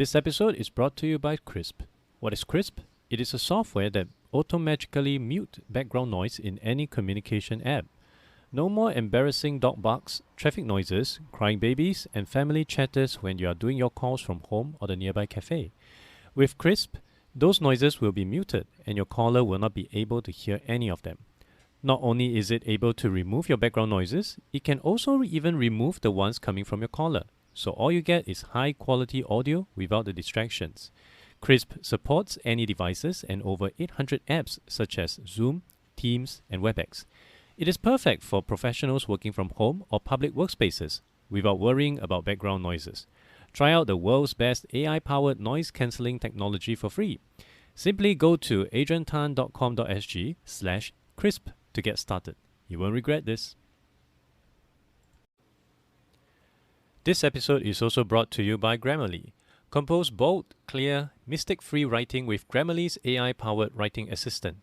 This episode is brought to you by Crisp. What is Crisp? It is a software that automatically mute background noise in any communication app. No more embarrassing dog barks, traffic noises, crying babies, and family chatters when you are doing your calls from home or the nearby cafe. With Crisp, those noises will be muted and your caller will not be able to hear any of them. Not only is it able to remove your background noises, it can also even remove the ones coming from your caller. So all you get is high quality audio without the distractions. Crisp supports any devices and over 800 apps such as Zoom, Teams, and WebEx. It is perfect for professionals working from home or public workspaces without worrying about background noises. Try out the world's best AI-powered noise cancelling technology for free. Simply go to adriantan.com.sg/crisp to get started. You won't regret this. This episode is also brought to you by Grammarly. Compose bold, clear, mistake-free writing with Grammarly's AI-powered writing assistant.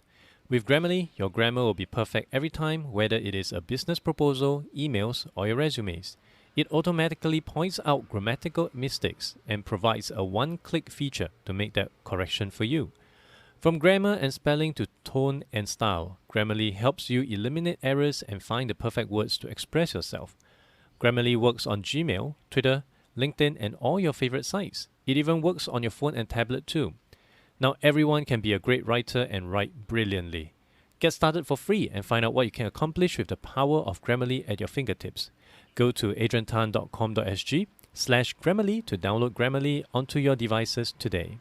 With Grammarly, your grammar will be perfect every time, whether it is a business proposal, emails, or your resumes. It automatically points out grammatical mistakes and provides a one-click feature to make that correction for you. From grammar and spelling to tone and style, Grammarly helps you eliminate errors and find the perfect words to express yourself. Grammarly works on Gmail, Twitter, LinkedIn, and all your favorite sites. It even works on your phone and tablet too. Now everyone can be a great writer and write brilliantly. Get started for free and find out what you can accomplish with the power of Grammarly at your fingertips. Go to adriantan.com.sg/Grammarly to download Grammarly onto your devices today.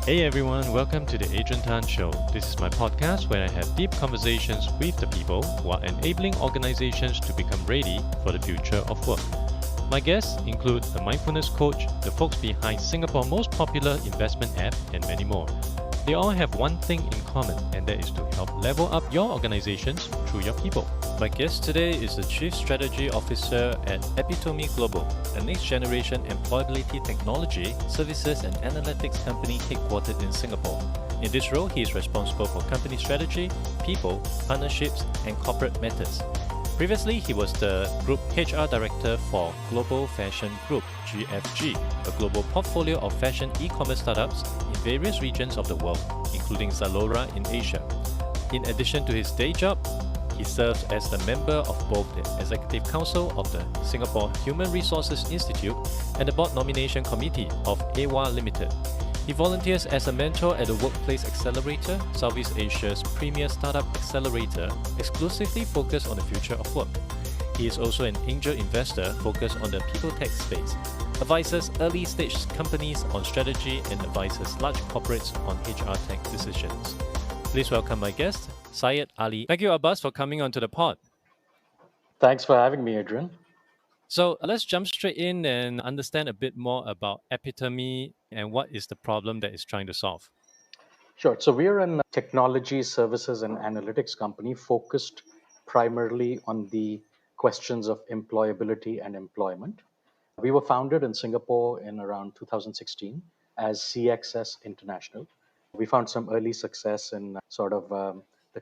Hey everyone, welcome to the Adrian Tan Show. This is my podcast where I have deep conversations with the people who are enabling organizations to become ready for the future of work. My guests include a mindfulness coach, the folks behind Singapore's most popular investment app, and many more. They all have one thing in common, and that is to help level up your organizations through your people. My guest today is the Chief Strategy Officer at Epitome Global, a next-generation employability technology, services and analytics company headquartered in Singapore. In this role, he is responsible for company strategy, people, partnerships, and corporate matters. Previously, he was the Group HR Director for Global Fashion Group, GFG, a global portfolio of fashion e-commerce startups in various regions of the world, including Zalora in Asia. In addition to his day job, he serves as the member of both the Executive Council of the Singapore Human Resources Institute and the Board Nomination Committee of AWA Limited. He volunteers as a mentor at the Workplace Accelerator, Southeast Asia's premier startup accelerator, exclusively focused on the future of work. He is also an angel investor focused on the people tech space, advises early-stage companies on strategy and advises large corporates on HR tech decisions. Please welcome my guest, Syed Ali. Thank you, Abbas, for coming onto the pod. Thanks for having me, Adrian. So let's jump straight in and understand a bit more about Epitome and what is the problem that it's trying to solve. Sure. So we're a technology services and analytics company focused primarily on the questions of employability and employment. We were founded in Singapore in around 2016 as CXS International. We found some early success in the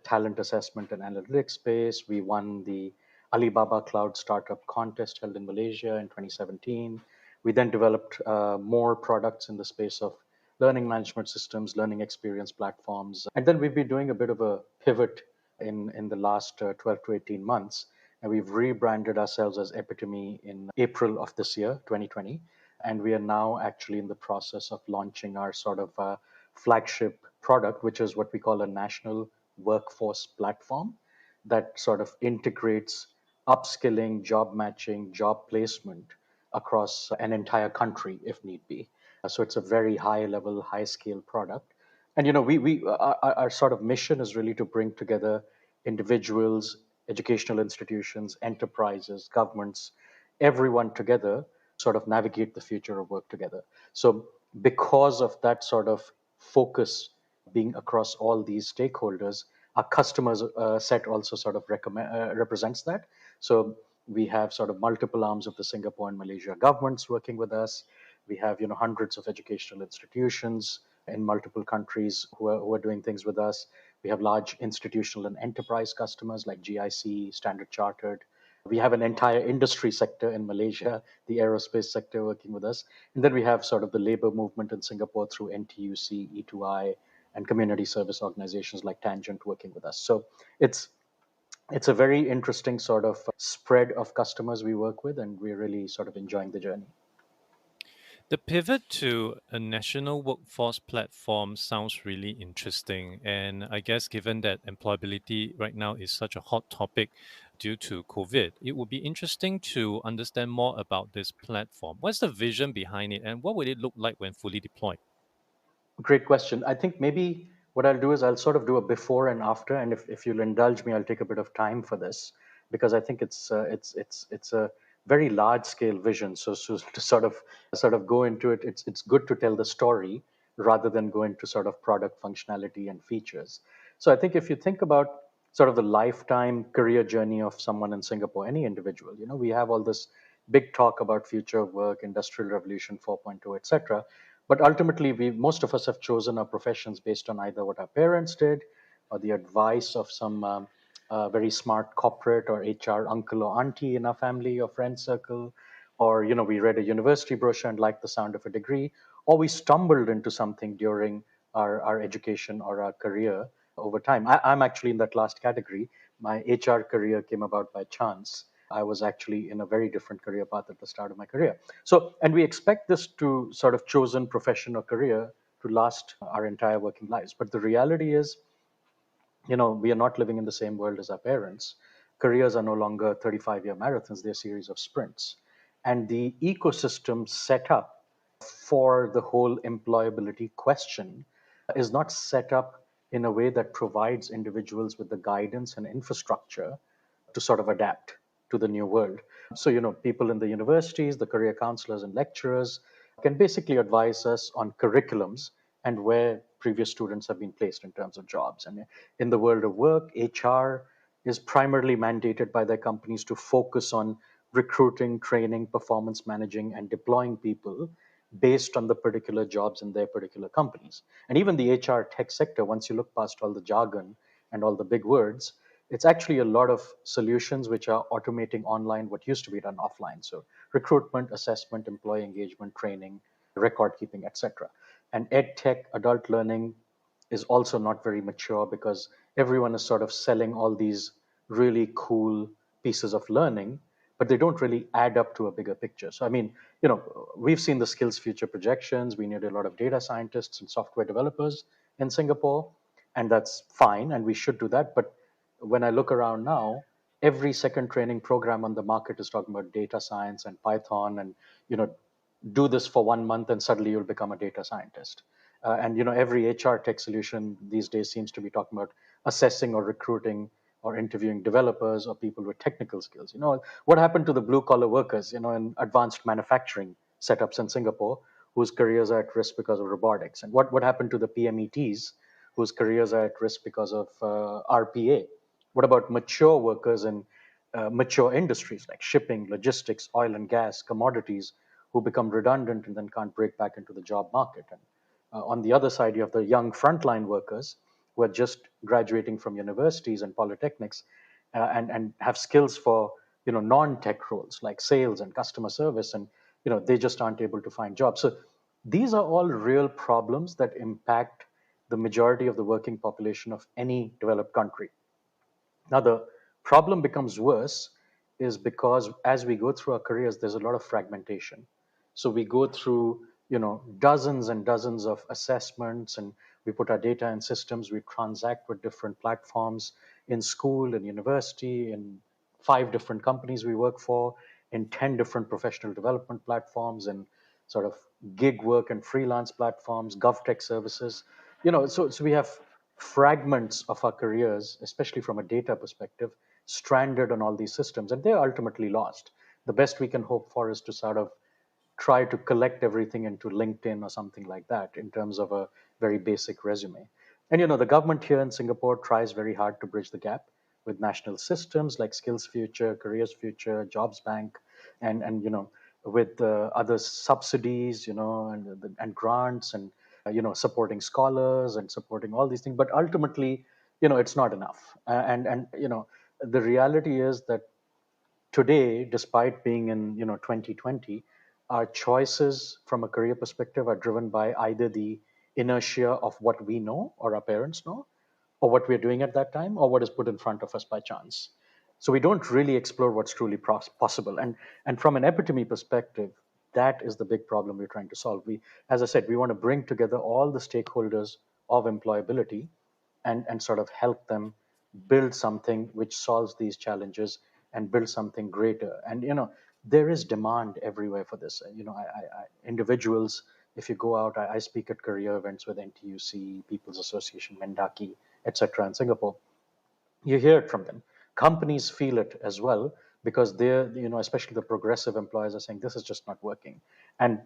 talent assessment and analytics space. We won the Alibaba Cloud Startup Contest held in Malaysia in 2017. We then developed more products in the space of learning management systems, learning experience platforms. And then we've been doing a bit of a pivot in the last 12 to 18 months. And we've rebranded ourselves as Epitome in April of this year, 2020. And we are now actually in the process of launching our flagship product, which is what we call a national workforce platform that sort of integrates upskilling, job matching, job placement across an entire country if need be. So it's a very high level, high scale product. And our sort of mission is really to bring together individuals, educational institutions, enterprises, governments, everyone together, sort of navigate the future of work together. So because of that sort of focus being across all these stakeholders, our customers set also sort of represents that. So we have sort of multiple arms of the Singapore and Malaysia governments working with us. We have hundreds of educational institutions in multiple countries who are doing things with us. We have large institutional and enterprise customers like GIC, Standard Chartered, We have an entire industry sector in Malaysia, the aerospace sector working with us. And then we have sort of the labor movement in Singapore through NTUC, E2I, and community service organizations like Tangent working with us. So it's it's a very interesting sort of spread of customers we work with, and we're really sort of enjoying the journey. The pivot to a national workforce platform sounds really interesting. And I guess given that employability right now is such a hot topic due to COVID, it would be interesting to understand more about this platform. What's the vision behind it, and what would it look like when fully deployed? Great question. I think maybe what I'll do is I'll sort of do a before and after, and if you'll indulge me, I'll take a bit of time for this because I think it's a very large scale vision. So to sort of go into it, it's good to tell the story rather than go into sort of product functionality and features. So I think if you think about sort of the lifetime career journey of someone in Singapore, any individual, we have all this big talk about future of work, industrial revolution 4.0, etc. But ultimately, most of us have chosen our professions based on either what our parents did or the advice of some very smart corporate or HR uncle or auntie in our family or friend circle, or we read a university brochure and liked the sound of a degree, or we stumbled into something during our education or our career over time. I'm actually in that last category. My HR career came about by chance. I was actually in a very different career path at the start of my career. So, and we expect this to sort of chosen profession or career to last our entire working lives. But the reality is, we are not living in the same world as our parents. Careers are no longer 35-year marathons, they're a series of sprints. And the ecosystem set up for the whole employability question is not set up in a way that provides individuals with the guidance and infrastructure to sort of adapt to the new world. So, people in the universities, the career counselors and lecturers can basically advise us on curriculums and where previous students have been placed in terms of jobs. And in the world of work, HR is primarily mandated by their companies to focus on recruiting, training, performance managing, and deploying people based on the particular jobs in their particular companies. And even the HR tech sector, once you look past all the jargon and all the big words, it's actually a lot of solutions which are automating online what used to be done offline. So recruitment, assessment, employee engagement, training, record keeping, etc. And ed tech, adult learning, is also not very mature because everyone is sort of selling all these really cool pieces of learning, but they don't really add up to a bigger picture. So, I mean, we've seen the skills future projections. We need a lot of data scientists and software developers in Singapore, and that's fine, and we should do that. But when I look around now, every second training program on the market is talking about data science and Python, and do this for 1 month and suddenly you'll become a data scientist. And every HR tech solution these days seems to be talking about assessing or recruiting or interviewing developers or people with technical skills. What happened to the blue collar workers, in advanced manufacturing setups in Singapore, whose careers are at risk because of robotics? And what happened to the PMETs, whose careers are at risk because of RPA? What about mature workers in mature industries like shipping, logistics, oil and gas, commodities, who become redundant and then can't break back into the job market? And on the other side, you have the young frontline workers who are just graduating from universities and polytechnics and have skills for non-tech roles like sales and customer service, and they just aren't able to find jobs. So these are all real problems that impact the majority of the working population of any developed country. Now, the problem becomes worse is because as we go through our careers, there's a lot of fragmentation. So we go through, dozens and dozens of assessments, and we put our data in systems. We transact with different platforms in school, in university, in 5 different companies we work for, in 10 different professional development platforms, and sort of gig work and freelance platforms, GovTech services. So we have fragments of our careers, especially from a data perspective, stranded on all these systems, and they're ultimately lost. The best we can hope for is to sort of try to collect everything into LinkedIn or something like that in terms of a very basic resume. And the government here in Singapore tries very hard to bridge the gap with national systems like Skills Future, Careers Future, Jobs Bank, and with other subsidies, and grants, and supporting scholars and supporting all these things. But ultimately, it's not enough. And the reality is that today, despite being in 2020, our choices from a career perspective are driven by either the inertia of what we know or our parents know, or what we're doing at that time, or what is put in front of us by chance. So we don't really explore what's truly possible. And from an epitome perspective, that is the big problem we're trying to solve. As I said, we want to bring together all the stakeholders of employability and sort of help them build something which solves these challenges and build something greater. And there is demand everywhere for this. Individuals, if you go out, I speak at career events with NTUC, People's Association, Mendaki, etc. in Singapore. You hear it from them. Companies feel it as well because they're, especially the progressive employers are saying this is just not working. And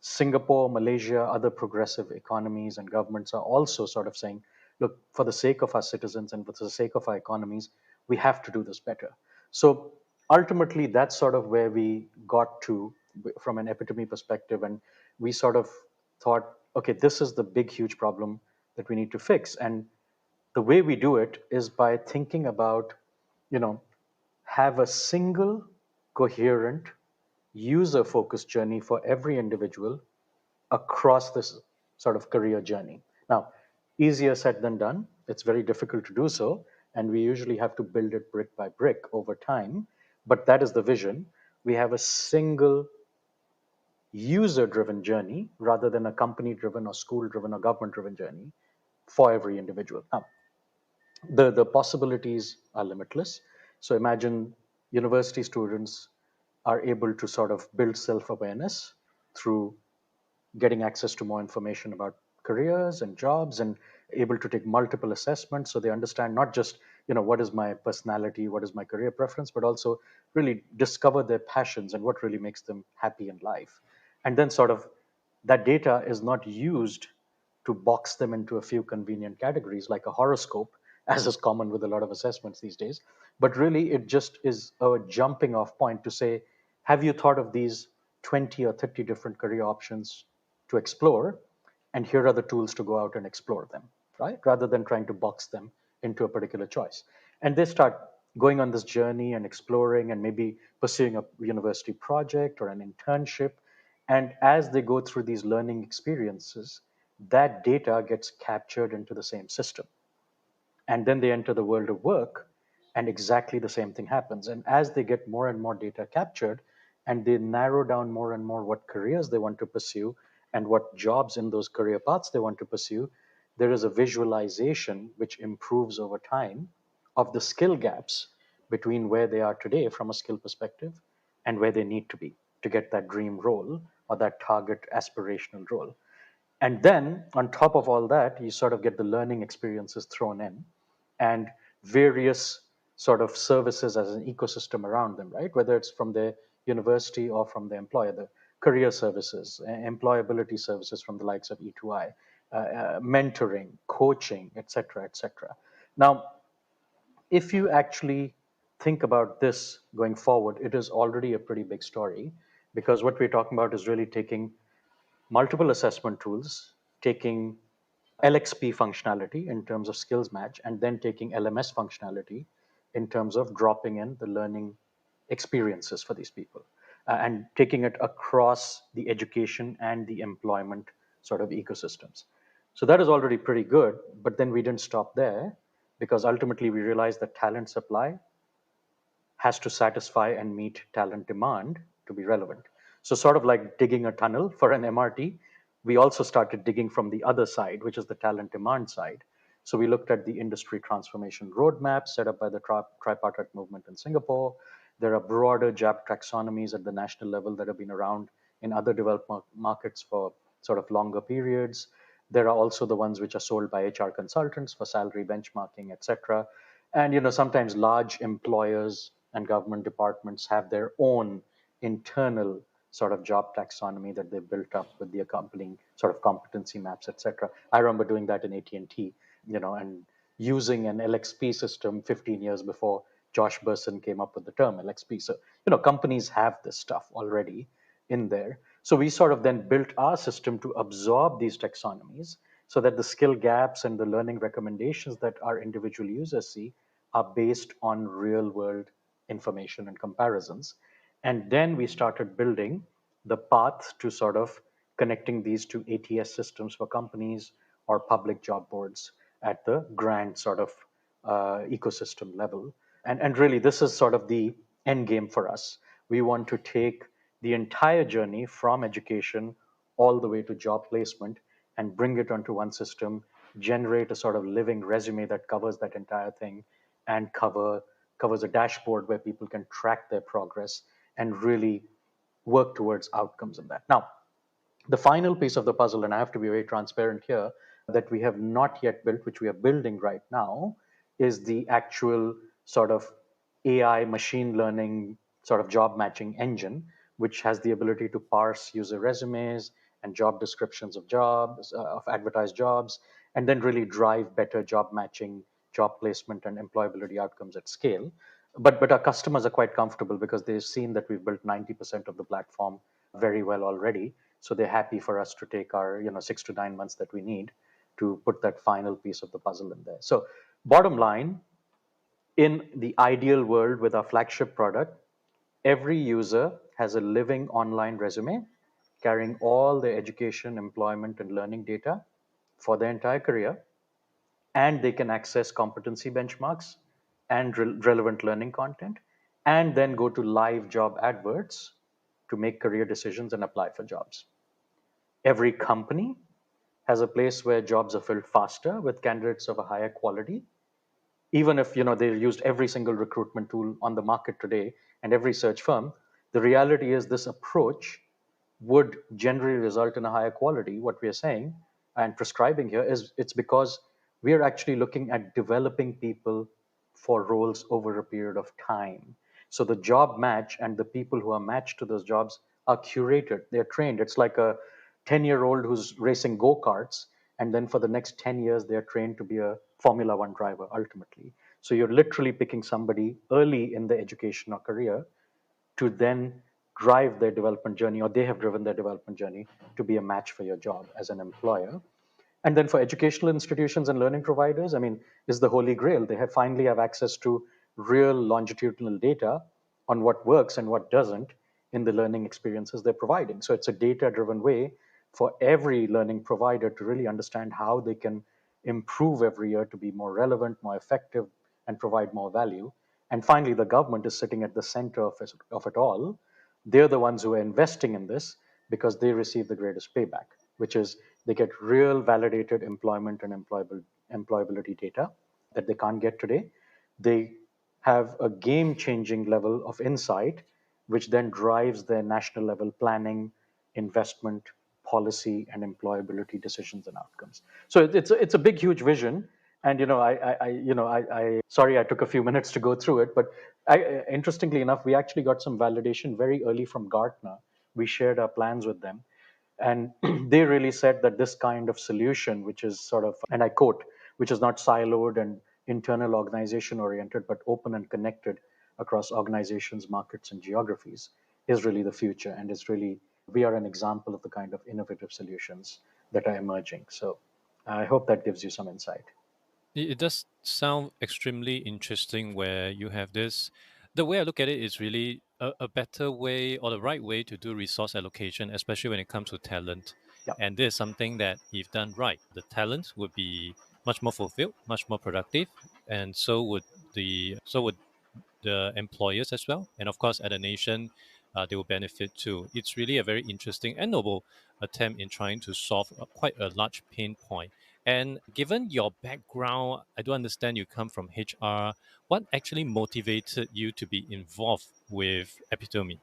Singapore, Malaysia, other progressive economies and governments are also sort of saying, look, for the sake of our citizens and for the sake of our economies, we have to do this better. So ultimately, that's sort of where we got to from an epitome perspective. And we sort of thought, okay, this is the big, huge problem that we need to fix. And the way we do it is by thinking about, you know, have a single, coherent, user focused journey for every individual across this sort of career journey. Now, easier said than done. It's very difficult to do so. And we usually have to build it brick by brick over time. But that is the vision. We have a single user driven journey rather than a company driven or school driven or government driven journey for every individual. Now, the possibilities are limitless. So imagine university students are able to sort of build self-awareness through getting access to more information about careers and jobs and able to take multiple assessments so they understand not just what is my personality, what is my career preference, but also really discover their passions and what really makes them happy in life. And then sort of that data is not used to box them into a few convenient categories like a horoscope, as is common with a lot of assessments these days. But really, it just is a jumping off point to say, have you thought of these 20 or 30 different career options to explore? And here are the tools to go out and explore them, right? Rather than trying to box them into a particular choice. And they start going on this journey and exploring and maybe pursuing a university project or an internship. And as they go through these learning experiences, that data gets captured into the same system. And then they enter the world of work, and exactly the same thing happens. And as they get more and more data captured, and they narrow down more and more what careers they want to pursue and what jobs in those career paths they want to pursue, there is a visualization which improves over time of the skill gaps between where they are today from a skill perspective and where they need to be to get that dream role or that target aspirational role. And then on top of all that, you sort of get the learning experiences thrown in and various sort of services as an ecosystem around them, right? Whether it's from the university or from the employer, the career services, employability services from the likes of E2I, mentoring, coaching, et cetera, et cetera. Now, if you actually think about this going forward, it is already a pretty big story because what we're talking about is really taking multiple assessment tools, taking LXP functionality in terms of skills match, and then taking LMS functionality in terms of dropping in the learning experiences for these people and taking it across the education and the employment sort of ecosystems. So that is already pretty good, but then we didn't stop there because ultimately we realized that talent supply has to satisfy and meet talent demand to be relevant. So, sort of like digging a tunnel for an MRT, we also started digging from the other side, which is the talent demand side. So, we looked at the industry transformation roadmap set up by the tripartite movement in Singapore. There are broader job taxonomies at the national level that have been around in other developed markets for sort of longer periods. There are also the ones which are sold by HR consultants for salary benchmarking, etc. And sometimes large employers and government departments have their own internal sort of job taxonomy that they built up with the accompanying sort of competency maps, etc. I remember doing that in AT&T, and using an LXP system 15 years before Josh Bersin came up with the term LXP. So, companies have this stuff already in there. So we sort of then built our system to absorb these taxonomies so that the skill gaps and the learning recommendations that our individual users see are based on real world information and comparisons. And then we started building the path to sort of connecting these to ATS systems for companies or public job boards at the grand sort of ecosystem level. And really, this is sort of the end game for us. We want to take the entire journey from education all the way to job placement and bring it onto one system, generate a sort of living resume that covers that entire thing, and covers a dashboard where people can track their progress and really work towards outcomes in that. Now, the final piece of the puzzle, and I have to be very transparent here, that we have not yet built, which we are building right now, is the actual sort of AI machine learning sort of job matching engine, which has the ability to parse user resumes and job descriptions of jobs, of advertised jobs, and then really drive better job matching, job placement, and employability outcomes at scale. But our customers are quite comfortable because they've seen that we've built 90% of the platform very well already. So they're happy for us to take our 6 to 9 months that we need to put that final piece of the puzzle in there. So bottom line, in the ideal world with our flagship product, every user has a living online resume carrying all their education, employment, and learning data for their entire career, and they can access competency benchmarks and relevant learning content, and then go to live job adverts to make career decisions and apply for jobs. Every company has a place where jobs are filled faster with candidates of a higher quality, even if they used every single recruitment tool on the market today and every search firm. The reality is this approach would generally result in a higher quality. What we are saying and prescribing here is it's because we are actually looking at developing people for roles over a period of time. So the job match and the people who are matched to those jobs are curated, they're trained. It's like a 10-year-old who's racing go-karts, and then for the next 10 years they're trained to be a Formula One driver ultimately. So you're literally picking somebody early in the education or career to then drive their development journey, or they have driven their development journey to be a match for your job as an employer. And then for educational institutions and learning providers, I mean, is the holy grail. They finally have access to real longitudinal data on what works and what doesn't in the learning experiences they're providing. So it's a data-driven way for every learning provider to really understand how they can improve every year to be more relevant, more effective, and provide more value. And finally, the government is sitting at the center of it all. They're the ones who are investing in this because they receive the greatest payback, which is they get real validated employment and employability data that they can't get today. They have a game changing level of insight, which then drives their national level planning, investment, policy, and employability decisions and outcomes. So it's a big, huge vision. And sorry I took a few minutes to go through it, but interestingly enough, we actually got some validation very early from Gartner. We shared our plans with them, and they really said that this kind of solution, which is sort of, and I quote, which is not siloed and internal organization oriented, but open and connected across organizations, markets, and geographies, is really the future. And it's really, we are an example of the kind of innovative solutions that are emerging. So I hope that gives you some insight. It does sound extremely interesting where you have this. The way I look at it is really a better way or the right way to do resource allocation, especially when it comes to talent. Yeah. And this is something that, if done right, the talent would be much more fulfilled, much more productive, and so would the employers as well, and of course, at a nation, they will benefit too. It's really a very interesting and noble attempt in trying to solve quite a large pain point. And given your background, I do understand you come from HR. What actually motivated you to be involved with Epitome?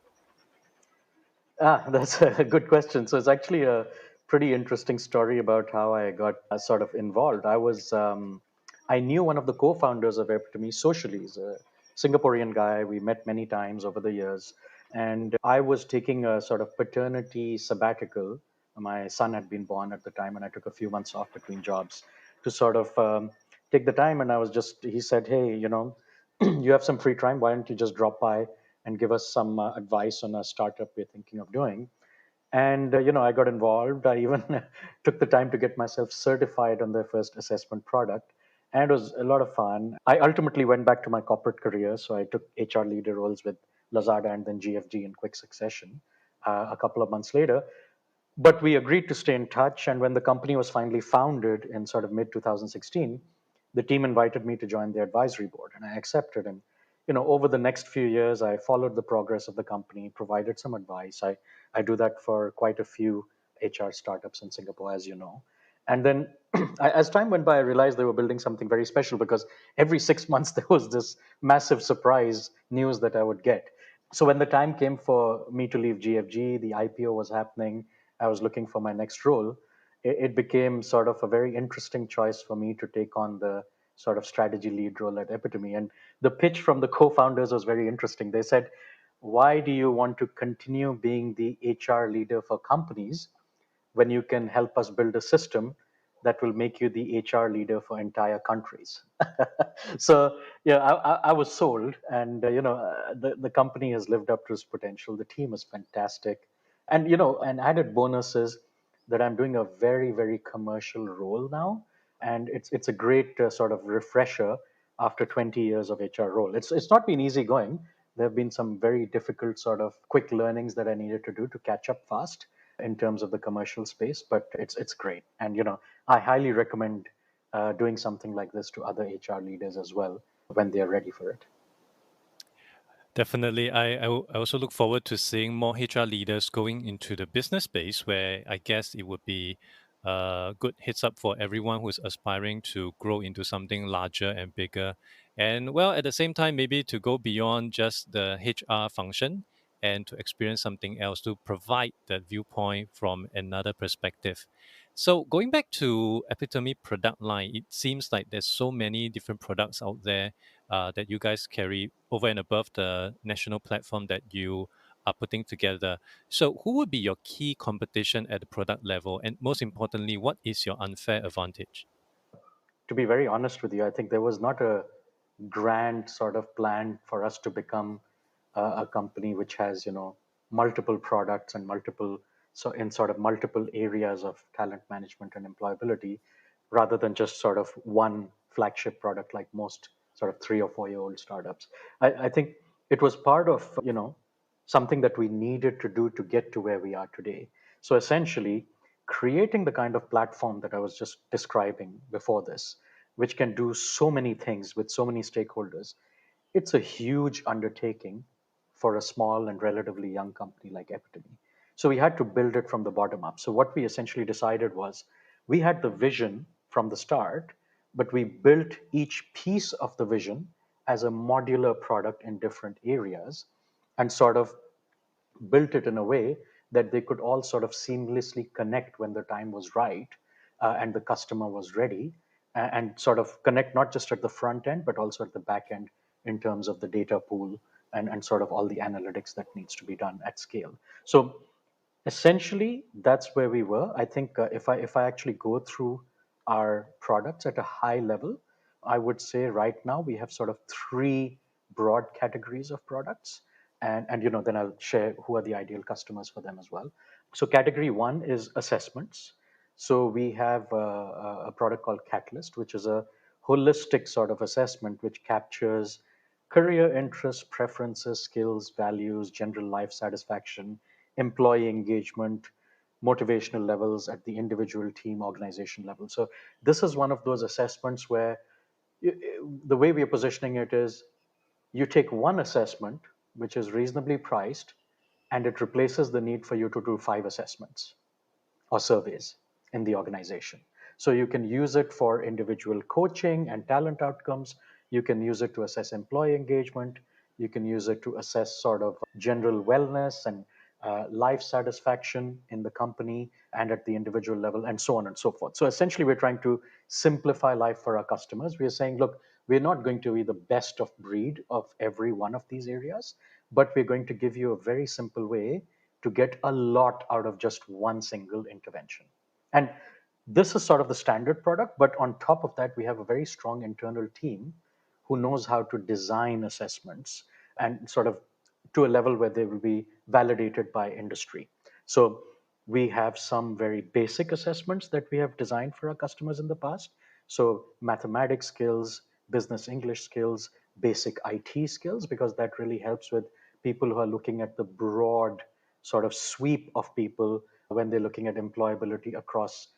That's a good question. So it's actually a pretty interesting story about how I got sort of involved. I knew one of the co-founders of Epitome socially. He's a Singaporean guy. We met many times over the years, and I was taking a sort of paternity sabbatical. My son had been born at the time, and I took a few months off between jobs to sort of take the time. And he said, "Hey, you have some free time. Why don't you just drop by and give us some advice on a startup we're thinking of doing?" And I got involved. I even took the time to get myself certified on their first assessment product. And it was a lot of fun. I ultimately went back to my corporate career. So I took HR leader roles with Lazada and then GFG in quick succession a couple of months later. But we agreed to stay in touch. And when the company was finally founded in sort of mid 2016, the team invited me to join the advisory board, and I accepted. And over the next few years, I followed the progress of the company, provided some advice. I do that for quite a few HR startups in Singapore, as you know. And then as time went by, I realized they were building something very special because every 6 months there was this massive surprise news that I would get. So when the time came for me to leave GFG, the IPO was happening, I was looking for my next role, it became sort of a very interesting choice for me to take on the sort of strategy lead role at Epitome. And the pitch from the co-founders was very interesting. They said, why do you want to continue being the HR leader for companies when you can help us build a system that will make you the HR leader for entire countries? So yeah, I was sold, and the company has lived up to its potential. The team is fantastic, and an added bonus is that I'm doing a very very commercial role now, and it's a great sort of refresher after 20 years of HR role. It's not been easy going. There have been some very difficult sort of quick learnings that I needed to do to catch up fast in terms of the commercial space, but it's great. And I highly recommend doing something like this to other HR leaders as well when they are ready for it. Definitely. I also look forward to seeing more HR leaders going into the business space, where I guess it would be a good heads up for everyone who's aspiring to grow into something larger and bigger. And well, at the same time, maybe to go beyond just the HR function and to experience something else, to provide that viewpoint from another perspective. So going back to Epitome product line, it seems like there's so many different products out there that you guys carry over and above the national platform that you are putting together. So, who would be your key competition at the product level? And most importantly, what is your unfair advantage? To be very honest with you, I think there was not a grand sort of plan for us to become a company which has multiple products and multiple so in sort of multiple areas of talent management and employability, rather than just sort of one flagship product like most sort of 3 or 4 year old startups. I think it was part of something that we needed to do to get to where we are today. So essentially, creating the kind of platform that I was just describing before this, which can do so many things with so many stakeholders, it's a huge undertaking for a small and relatively young company like Epitome. So we had to build it from the bottom up. So what we essentially decided was we had the vision from the start, but we built each piece of the vision as a modular product in different areas and sort of built it in a way that they could all sort of seamlessly connect when the time was right and the customer was ready, and sort of connect not just at the front end but also at the back end in terms of the data pool and sort of all the analytics that needs to be done at scale. So essentially that's where we were. I think if I actually go through our products at a high level, I would say right now we have sort of three broad categories of products, and then I'll share who are the ideal customers for them as well. So category one is assessments. So we have a product called Catalyst, which is a holistic sort of assessment which captures career interests, preferences, skills, values, general life satisfaction, employee engagement, motivational levels at the individual team organization level. So this is one of those assessments where the way we are positioning it is you take one assessment which is reasonably priced and it replaces the need for you to do five assessments or surveys in the organization. So you can use it for individual coaching and talent outcomes. You can use it to assess employee engagement. You can use it to assess sort of general wellness and life satisfaction in the company and at the individual level, and so on and so forth. So essentially, we're trying to simplify life for our customers. We're saying, look, we're not going to be the best of breed of every one of these areas, but we're going to give you a very simple way to get a lot out of just one single intervention. And this is sort of the standard product, but on top of that, we have a very strong internal team who knows how to design assessments and sort of to a level where they will be validated by industry. So we have some very basic assessments that we have designed for our customers in the past. So mathematics skills, business English skills, basic IT skills, because that really helps with people who are looking at the broad sort of sweep of people when they're looking at employability across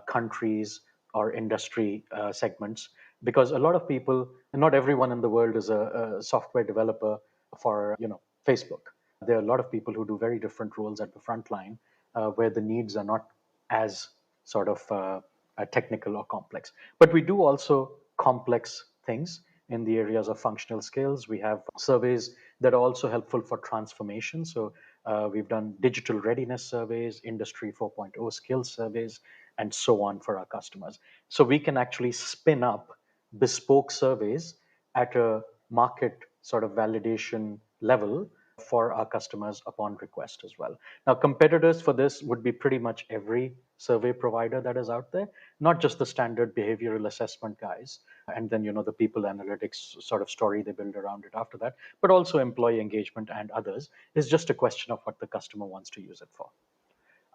countries or industry segments. Because a lot of people, not everyone in the world is a software developer for Facebook. There are a lot of people who do very different roles at the front line where the needs are not as sort of technical or complex. But we do also complex things in the areas of functional skills. We have surveys that are also helpful for transformation. So we've done digital readiness surveys, Industry 4.0 skills surveys, and so on for our customers. So we can actually spin up bespoke surveys at a market sort of validation level for our customers upon request as well. Now, competitors for this would be pretty much every survey provider that is out there, not just the standard behavioral assessment guys, and then the people analytics sort of story they build around it after that, but also employee engagement and others. It's just a question of what the customer wants to use it for.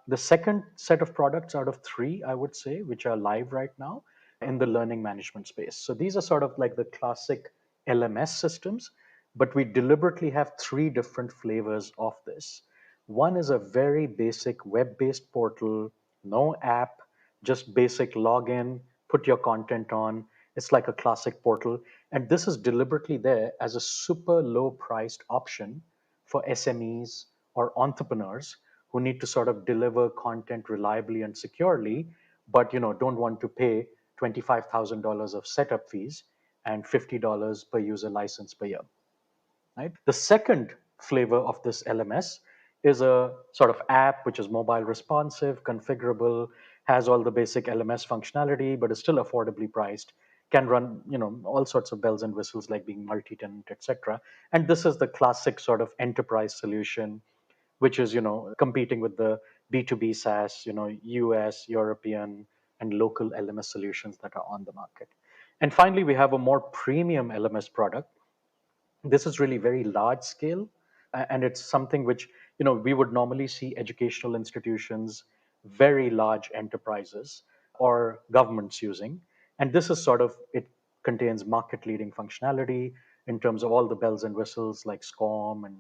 The second set of products out of three, I would say, which are live right now in the learning management space. So these are sort of like the classic LMS systems, but we deliberately have three different flavors of this. One is a very basic web based portal, no app, just basic login, put your content on. It's like a classic portal. And this is deliberately there as a super low priced option for SMEs or entrepreneurs who need to sort of deliver content reliably and securely, but don't want to pay $25,000 of setup fees and $50 per user license per year. Right? The second flavor of this LMS is a sort of app which is mobile responsive, configurable, has all the basic LMS functionality, but is still affordably priced, can run all sorts of bells and whistles like being multi-tenant, etc. And this is the classic sort of enterprise solution, which is competing with the B2B SaaS, US, European, and local LMS solutions that are on the market. And finally, we have a more premium LMS product. This is really very large scale, and it's something which we would normally see educational institutions, very large enterprises, or governments using. And this is sort of, it contains market leading functionality in terms of all the bells and whistles like SCORM and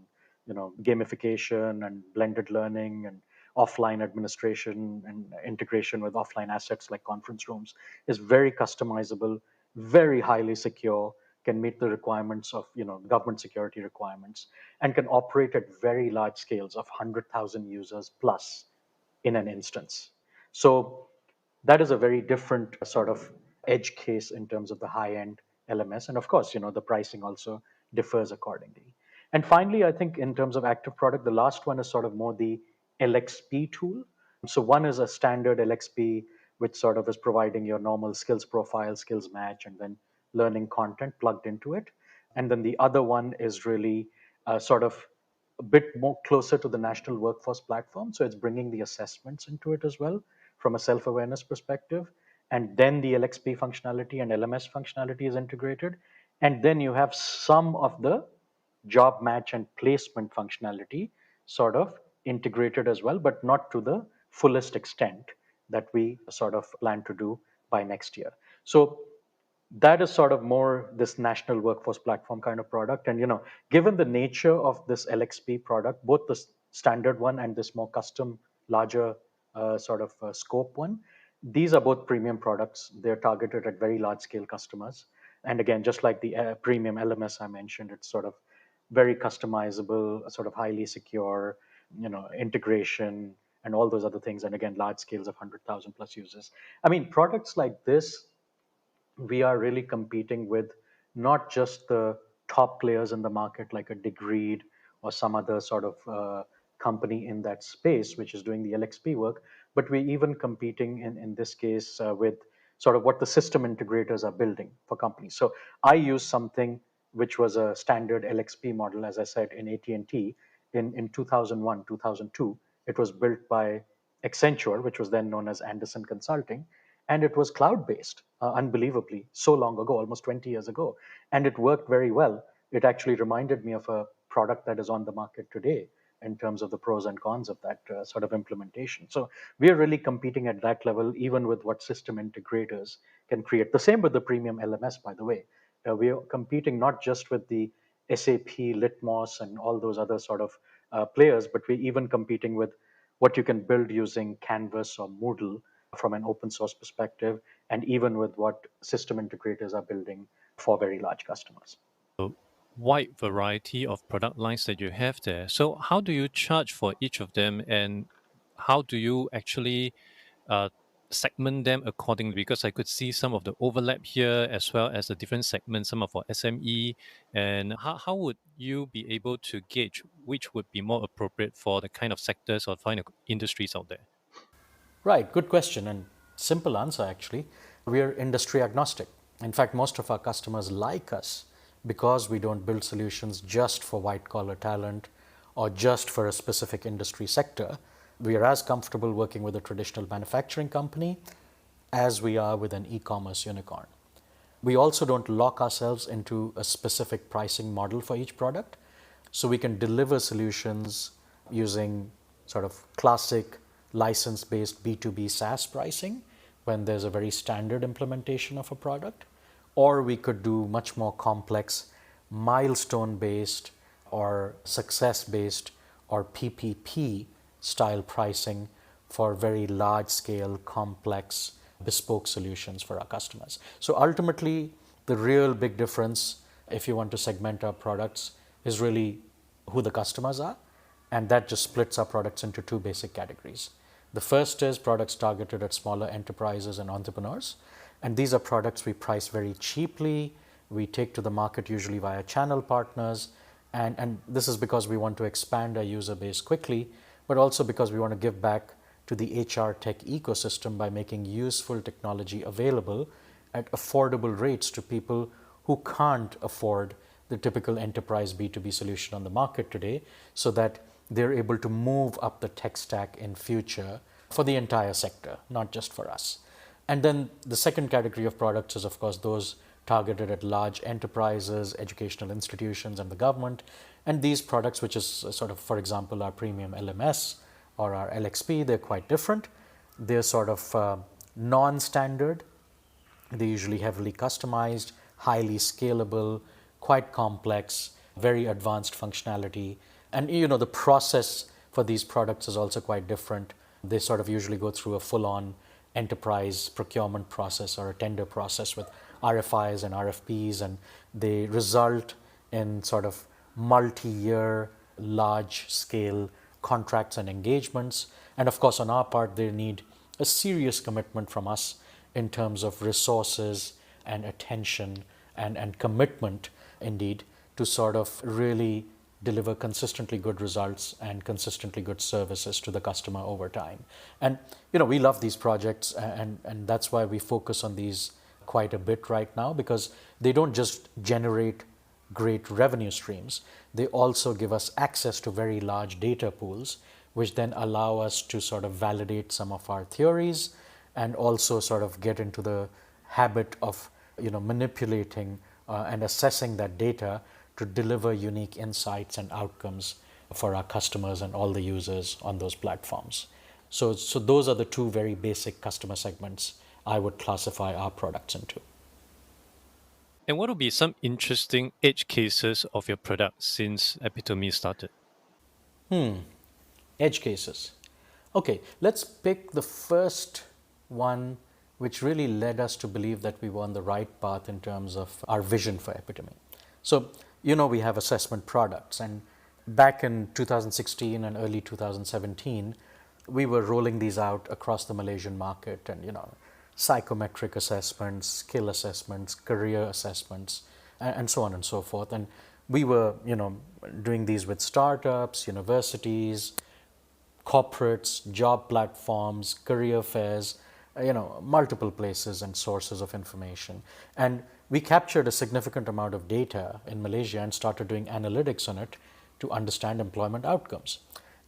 gamification and blended learning and offline administration and integration with offline assets like conference rooms. Is very customizable, very highly secure, can meet the requirements of government security requirements, and can operate at very large scales of 100,000 users plus in an instance. So that is a very different sort of edge case in terms of the high end LMS. And of course, the pricing also differs accordingly. And finally, I think in terms of active product, the last one is sort of more the LXP tool. So one is a standard LXP, which sort of is providing your normal skills profile, skills match, and then learning content plugged into it. And then the other one is really sort of a bit more closer to the national workforce platform. So it's bringing the assessments into it as well from a self-awareness perspective. And then the LXP functionality and LMS functionality is integrated. And then you have some of the job match and placement functionality sort of integrated as well, but not to the fullest extent that we sort of plan to do by next year. So that is sort of more this national workforce platform kind of product. And given the nature of this LXP product, both the standard one and this more custom larger scope one, these are both premium products. They're targeted at very large scale customers. And again, just like the premium LMS I mentioned, it's sort of very customizable, sort of highly secure, integration and all those other things. And again, large scales of 100,000 plus users. I mean, products like this, we are really competing with not just the top players in the market like a Degreed or some other sort of company in that space which is doing the LXP work, but we're even competing in this case with sort of what the system integrators are building for companies. So I use something which was a standard LXP model, as I said, in AT&T in 2001, 2002. It was built by Accenture, which was then known as Anderson Consulting, and it was cloud-based, unbelievably, so long ago, almost 20 years ago, and it worked very well. It actually reminded me of a product that is on the market today in terms of the pros and cons of that sort of implementation. So we are really competing at that level, even with what system integrators can create. The same with the premium LMS, by the way. We are competing not just with the SAP, Litmos, and all those other sort of players, but we're even competing with what you can build using Canvas or Moodle from an open source perspective, and even with what system integrators are building for very large customers. A wide variety of product lines that you have there. So, how do you charge for each of them, and how do you actually uh, segment them accordingly? Because I could see some of the overlap here as well as the different segments, some are for SME. And how would you be able to gauge which would be more appropriate for the kind of sectors or kind of industries out there? Right, good question, and simple answer actually. We are industry agnostic. In fact, most of our customers like us because we don't build solutions just for white collar talent or just for a specific industry sector. We are as comfortable working with a traditional manufacturing company as we are with an e commerce unicorn. We also don't lock ourselves into a specific pricing model for each product. So we can deliver solutions using sort of classic license-based B2B SaaS pricing when there's a very standard implementation of a product, or we could do much more complex milestone-based or success-based or PPP style pricing for very large-scale, complex, bespoke solutions for our customers. So ultimately, the real big difference, if you want to segment our products, is really who the customers are, and that just splits our products into two basic categories. The first is products targeted at smaller enterprises and entrepreneurs, and these are products we price very cheaply. We take to the market usually via channel partners, and this is because we want to expand our user base quickly, but also because we want to give back to the HR tech ecosystem by making useful technology available at affordable rates to people who can't afford the typical enterprise B2B solution on the market today, so that they're able to move up the tech stack in future for the entire sector, not just for us. And then the second category of products is, of course, those targeted at large enterprises, educational institutions, and the government. And these products, which is sort of, for example, our premium LMS or our LXP, they're quite different. They're sort of non-standard. They're usually heavily customized, highly scalable, quite complex, very advanced functionality. And the process for these products is also quite different. They sort of usually go through a full-on enterprise procurement process or a tender process with RFIs and RFPs, and they result in sort of multi-year, large-scale contracts and engagements. And of course, on our part, they need a serious commitment from us in terms of resources and attention and commitment, indeed, to sort of really deliver consistently good results and consistently good services to the customer over time. And we love these projects, and that's why we focus on these quite a bit right now, because they don't just generate great revenue streams, they also give us access to very large data pools, which then allow us to sort of validate some of our theories and also sort of get into the habit of manipulating and assessing that data to deliver unique insights and outcomes for our customers and all the users on those platforms. So those are the two very basic customer segments I would classify our products into. And what would be some interesting edge cases of your product since Epitome started? Edge cases. Okay, let's pick the first one, which really led us to believe that we were on the right path in terms of our vision for Epitome. So, we have assessment products, and back in 2016 and early 2017, we were rolling these out across the Malaysian market, and psychometric assessments, skill assessments, career assessments, and so on and so forth. And we were, doing these with startups, universities, corporates, job platforms, career fairs, multiple places and sources of information. And we captured a significant amount of data in Malaysia and started doing analytics on it to understand employment outcomes.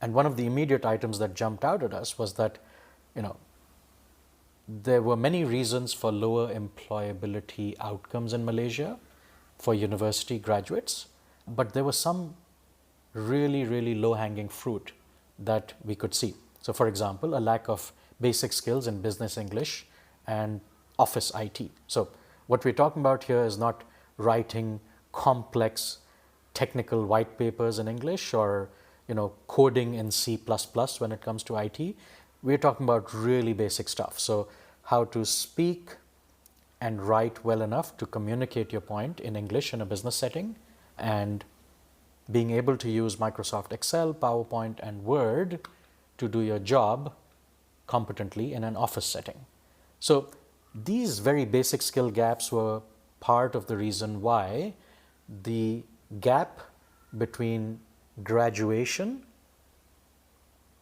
And one of the immediate items that jumped out at us was that, there were many reasons for lower employability outcomes in Malaysia for university graduates, but there were some really, really low hanging fruit that we could see. So, for example, a lack of basic skills in business English and office IT. So, what we're talking about here is not writing complex technical white papers in English or coding in C++ when it comes to IT. We're talking about really basic stuff. So, how to speak and write well enough to communicate your point in English in a business setting, and being able to use Microsoft Excel, PowerPoint, and Word to do your job competently in an office setting. So these very basic skill gaps were part of the reason why the gap between graduation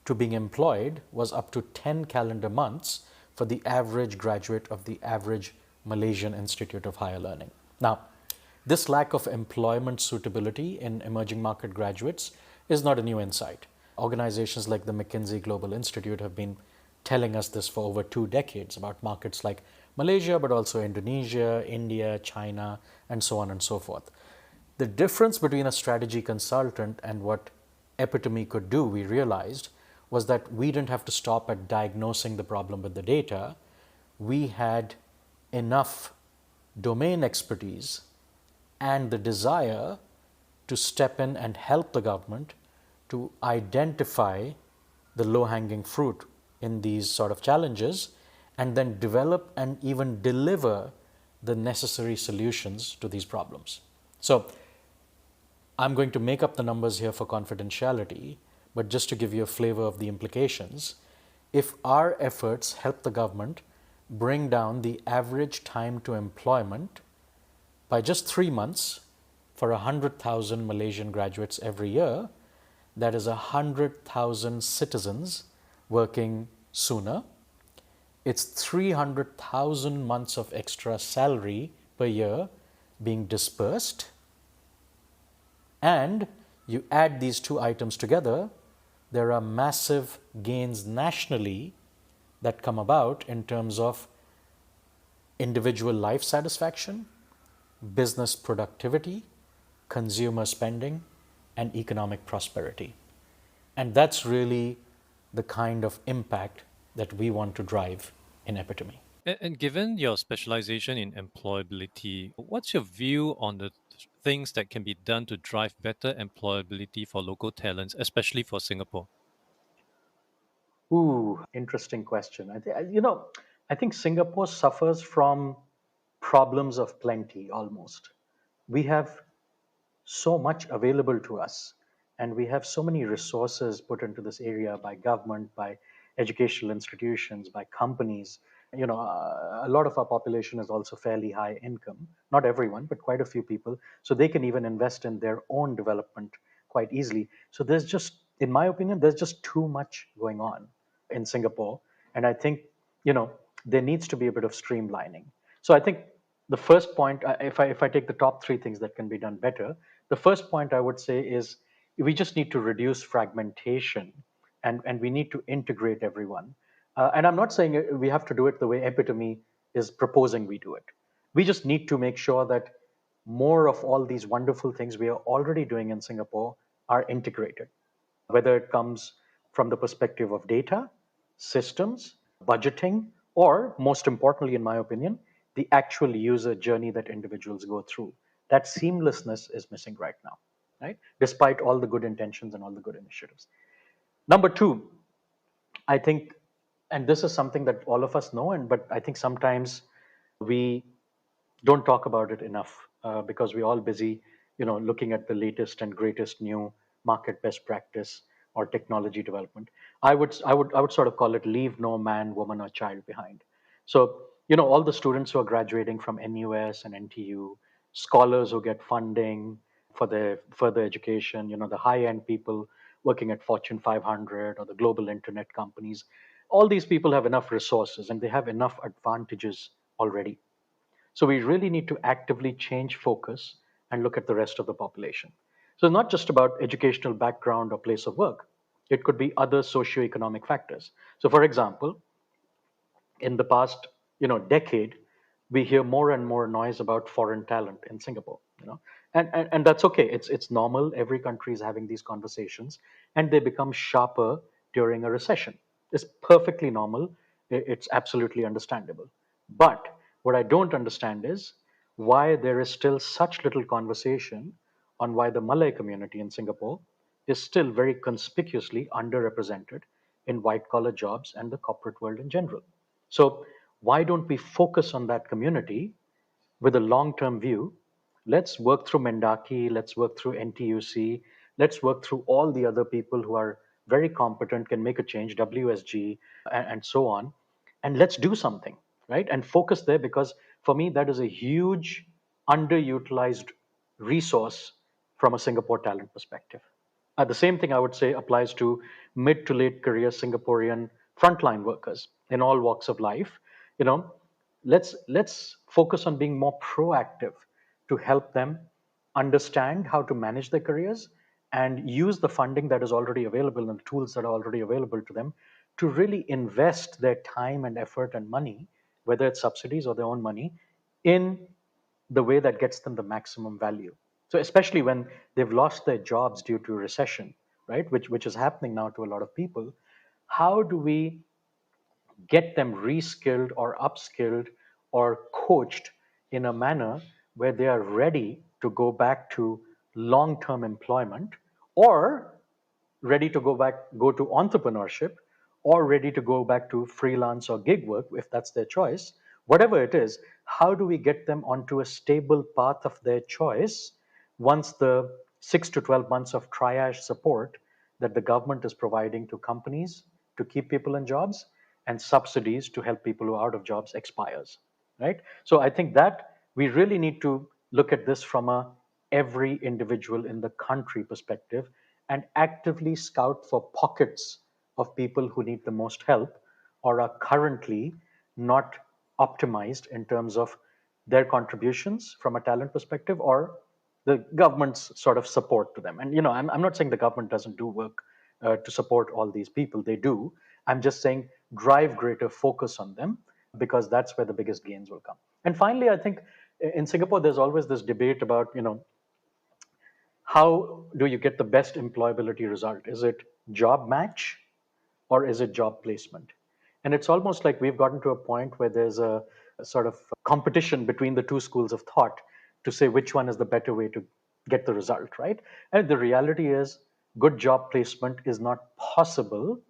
to being employed was up to 10 calendar months for the average graduate of the average Malaysian Institute of Higher Learning. Now, this lack of employment suitability in emerging market graduates is not a new insight. Organizations like the McKinsey Global Institute have been telling us this for over 2 decades about markets like Malaysia, but also Indonesia, India, China, and so on and so forth. The difference between a strategy consultant and what Epitome could do, we realized, was that we didn't have to stop at diagnosing the problem with the data. We had enough domain expertise and the desire to step in and help the government to identify the low-hanging fruit in these sort of challenges, and then develop and even deliver the necessary solutions to these problems. So I'm going to make up the numbers here for confidentiality, but just to give you a flavor of the implications, if our efforts help the government bring down the average time to employment by just 3 months for 100,000 Malaysian graduates every year, that is 100,000 citizens working sooner. It's 300,000 months of extra salary per year being dispersed. And you add these two items together, there are massive gains nationally that come about in terms of individual life satisfaction, business productivity, consumer spending, and economic prosperity. And that's really the kind of impact that we want to drive in Epitome. And given your specialization in employability, what's your view on the things that can be done to drive better employability for local talents, especially for Singapore? Ooh, interesting question. I think Singapore suffers from problems of plenty almost. We have so much available to us, and we have so many resources put into this area by government, by educational institutions, by companies. A lot of our population is also fairly high income, not everyone, but quite a few people, so they can even invest in their own development quite easily. So there's just, in my opinion, there's just too much going on in Singapore, and I think you know there needs to be a bit of streamlining. So I think the first point, if I take the top 3 things that can be done better, the first point I would say is we just need to reduce fragmentation, and we need to integrate everyone. And I'm not saying we have to do it the way Epitome is proposing we do it. We just need to make sure that more of all these wonderful things we are already doing in Singapore are integrated, whether it comes from the perspective of data, systems, budgeting, or most importantly, in my opinion, the actual user journey that individuals go through. That seamlessness is missing right now, right? Despite all the good intentions and all the good initiatives. Number 2, I think, and this is something that all of us know, but I think sometimes we don't talk about it enough because we're all busy, looking at the latest and greatest new market best practice or technology development. I would sort of call it leave no man, woman, or child behind. So, all the students who are graduating from NUS and NTU, scholars who get funding for their further education, the high-end people working at Fortune 500 or the global internet companies, all these people have enough resources and they have enough advantages already. So we really need to actively change focus and look at the rest of the population. So it's not just about educational background or place of work. It could be other socioeconomic factors. So for example, in the past, decade, we hear more and more noise about foreign talent in Singapore, And that's okay. It's normal. Every country is having these conversations, and they become sharper during a recession. It's perfectly normal. It's absolutely understandable. But what I don't understand is why there is still such little conversation on why the Malay community in Singapore is still very conspicuously underrepresented in white collar jobs and the corporate world in general. So why don't we focus on that community with a long-term view? Let's work through Mendaki, let's work through NTUC, let's work through all the other people who are very competent, can make a change, WSG, and so on. And let's do something, right? And focus there, because for me, that is a huge underutilized resource from a Singapore talent perspective. The same thing I would say applies to mid to late career Singaporean frontline workers in all walks of life. You know, let's focus on being more proactive to help them understand how to manage their careers and use the funding that is already available and the tools that are already available to them to really invest their time and effort and money, whether it's subsidies or their own money, in the way that gets them the maximum value. So especially when they've lost their jobs due to recession, right, which is happening now to a lot of people, how do we get them reskilled or upskilled or coached in a manner where they are ready to go back to long-term employment, or ready to go to entrepreneurship, or ready to go back to freelance or gig work if that's their choice. Whatever it is, how do we get them onto a stable path of their choice once the 6 to 12 months of triage support that the government is providing to companies to keep people in jobs and subsidies to help people who are out of jobs expires, right? So I think that we really need to look at this from a every individual in the country perspective and actively scout for pockets of people who need the most help or are currently not optimized in terms of their contributions from a talent perspective or the government's sort of support to them. And I'm not saying the government doesn't do work to support all these people. They do. I'm just saying drive greater focus on them, because that's where the biggest gains will come. And finally, I think in Singapore, there's always this debate about, how do you get the best employability result? Is it job match or is it job placement? And it's almost like we've gotten to a point where there's a sort of competition between the two schools of thought to say which one is the better way to get the result, right? And the reality is, good job placement is not possible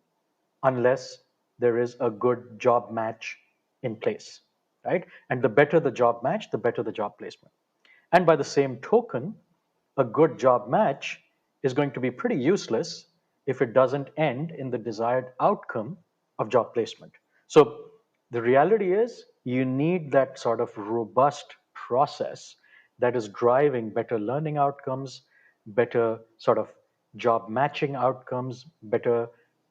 unless there is a good job match in place, right? And the better the job match, the better the job placement. And by the same token, a good job match is going to be pretty useless if it doesn't end in the desired outcome of job placement. So the reality is, you need that sort of robust process that is driving better learning outcomes, better sort of job matching outcomes, better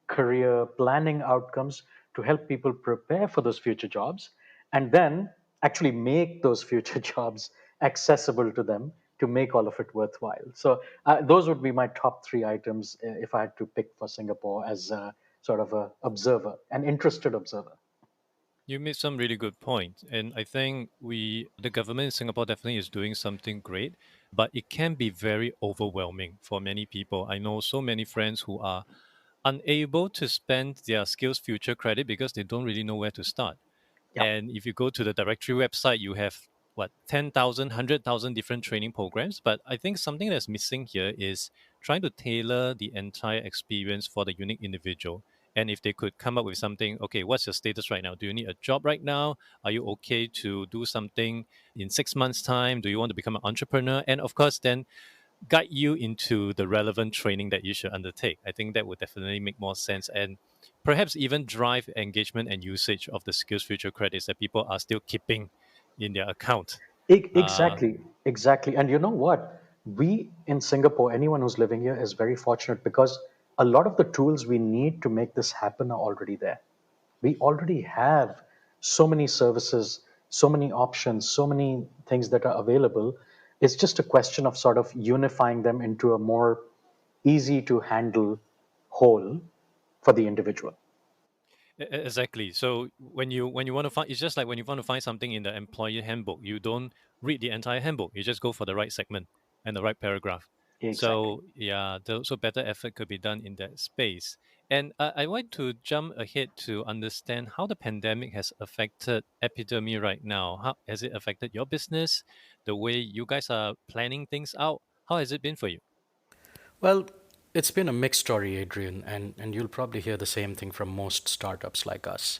career planning outcomes to help people prepare for those future jobs and then actually make those future jobs accessible to them to make all of it worthwhile. So those would be my top three items if I had to pick for Singapore as a sort of a observer, an interested observer. You made some really good points. And I think the government in Singapore definitely is doing something great, but it can be very overwhelming for many people. I know so many friends who are unable to spend their skills future credit because they don't really know where to start. Yeah. And if you go to the directory website, you have what 10,000, 100,000 different training programs. But I think something that's missing here is trying to tailor the entire experience for the unique individual. And if they could come up with something, okay, what's your status right now? Do you need a job right now? Are you okay to do something in 6 months' time? Do you want to become an entrepreneur? And of course, then guide you into the relevant training that you should undertake. I think that would definitely make more sense and perhaps even drive engagement and usage of the skills future credits that people are still keeping in their account. Uh, Exactly, exactly. And you know what? We in Singapore, anyone who's living here is very fortunate because a lot of the tools we need to make this happen are already there. We already have so many services, so many options, so many things that are available. It's just a question of sort of unifying them into a more easy to handle whole for the individual. exactly. So when you want to find, it's just like when you want to find something in the employee handbook, you don't read the entire handbook. You just go for the right segment. and the right paragraph. Exactly. So yeah, so better effort could be done in that space. And I want to jump ahead to understand how the pandemic has affected Epitome right now. How has it affected your business, the way you guys are planning things out? How has it been for you? Well, it's been a mixed story, Adrian, and you'll probably hear the same thing from most startups like us.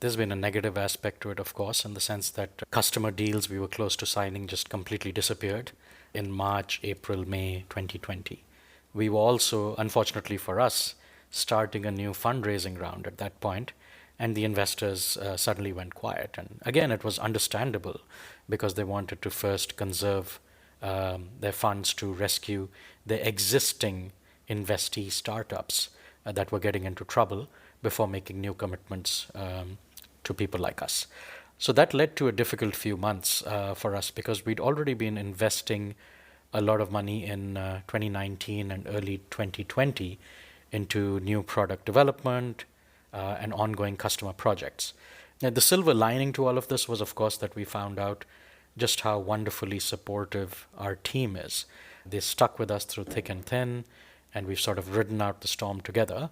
There's been a negative aspect to it, of course, in the sense that customer deals we were close to signing just completely disappeared in March, April, May 2020. We were also, unfortunately for us, starting a new fundraising round at that point, and the investors suddenly went quiet. And again, it was understandable because they wanted to first conserve their funds to rescue the existing investee startups that were getting into trouble before making new commitments to people like us. So that led to a difficult few months for us because we'd already been investing a lot of money in 2019 and early 2020 into new product development and ongoing customer projects. Now, the silver lining to all of this was, of course, that we found out just how wonderfully supportive our team is. They stuck with us through thick and thin, and we've sort of ridden out the storm together.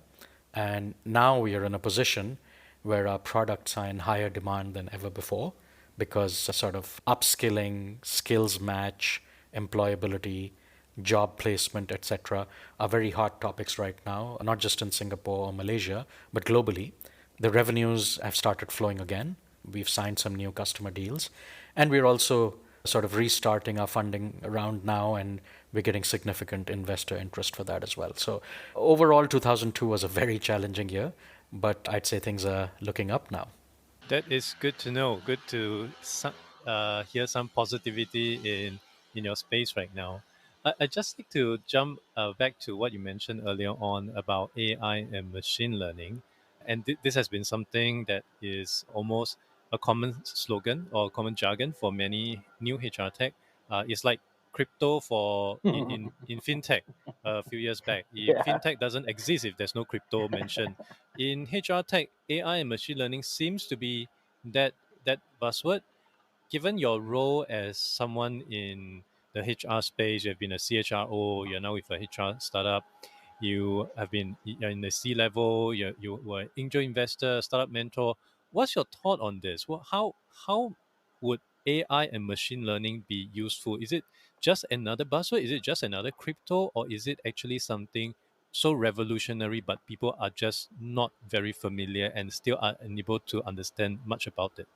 And now we are in a position where our products are in higher demand than ever before because sort of upskilling, skills match, employability, job placement, etc., are very hot topics right now, not just in Singapore or Malaysia, but globally. The revenues have started flowing again. We've signed some new customer deals, and we're also sort of restarting our funding round now, and we're getting significant investor interest for that as well. So overall, 2002 was a very challenging year, but I'd say things are looking up now. That is good to know. Good to hear some positivity in your space right now. I just like to jump back to what you mentioned earlier on about AI and machine learning, and this has been something that is almost a common slogan or common jargon for many new HR tech. It's like crypto for in fintech. A few years back, Yeah. fintech doesn't exist if there's no crypto mentioned. In HR tech, AI and machine learning seems to be that buzzword. Given your role as someone in the HR space, you've been a CHRO, you're now with a HR startup, you're in the C level, you were an angel investor, startup mentor. What's your thought on this? How would AI and machine learning be useful? Is it just another buzzword? Is it just another crypto, or is it actually something so revolutionary, but people are just not very familiar and still are unable to understand much about it?